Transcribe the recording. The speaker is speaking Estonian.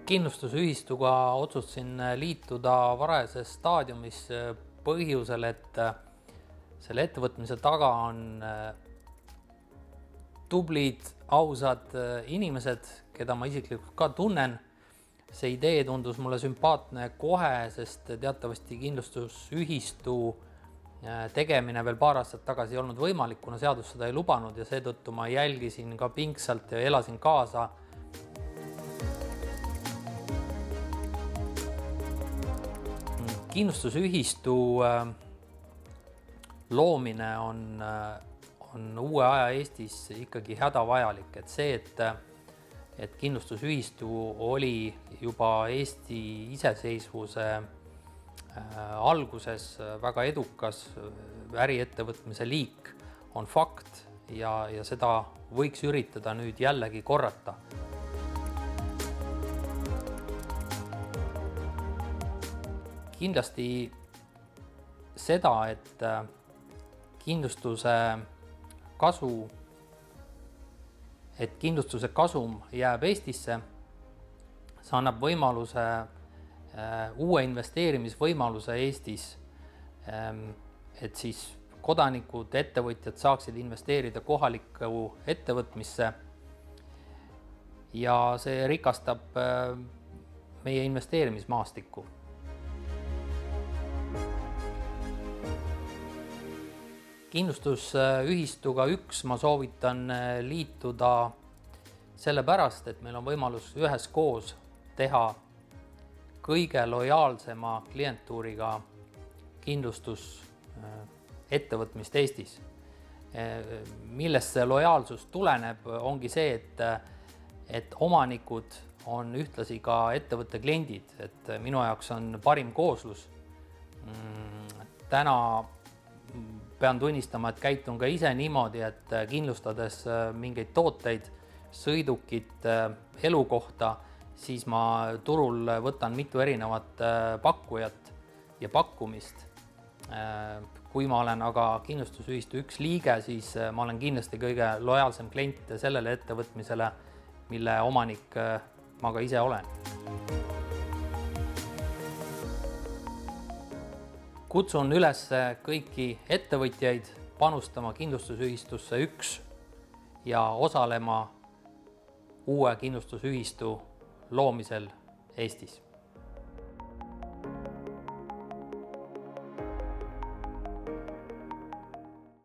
Kindlustusühistuga otsustasin liituda varajases staadiumis põhjusel, et selle ettevõtmise taga on tublid, ausad inimesed, keda ma isiklikult ka tunnen. See idee tundus mulle sümpaatne kohe, sest teatavasti kindlustusühistu tegemine veel paar aastat tagasi ei olnud võimalik, kuna seadus seda ei lubanud ja seetõttu ma jälgisin ka pingsalt ja elasin kaasa. Kindlustusühistu loomine on uue aja Eestis ikkagi hädavajalik, et see, et kindlustusühistu oli juba Eesti iseseisvuse alguses väga edukas äriettevõtmise liik, on fakt ja seda võiks üritada nüüd jällegi korrata. Kindlasti seda, et kindlustuse kasum jääb Eestisse, see annab võimaluse, uue investeerimisvõimaluse Eestis, et siis kodanikud, ettevõtjad saaksid investeerida kohalikku ettevõtmisse ja see rikastab meie investeerimismaastikku. Kindlustusühistuga ma soovitan liituda sellepärast, et meil on võimalus üheskoos teha kõige lojaalsema klientuuriga kindlustusettevõtmist Eestis. Millest see lojaalsus tuleneb, ongi see, et omanikud on ühtlasi ka ettevõtte kliendid, et minu jaoks on parim kooslus. Täna pean tunnistama, et käitun ka ise niimoodi, et kindlustades mingeid tooteid, sõidukit, elukohta, siis ma turul võtan mitu erinevat pakkujat ja pakkumist. Kui ma olen aga kindlustusühistu üks liige, siis ma olen kindlasti kõige lojaalsem klient sellele ettevõtmisele, mille omanik ma ka ise olen. Kutsun üles kõiki ettevõtjaid panustama kindlustusühistusse üks ja osalema uue kindlustusühistu loomisel Eestis.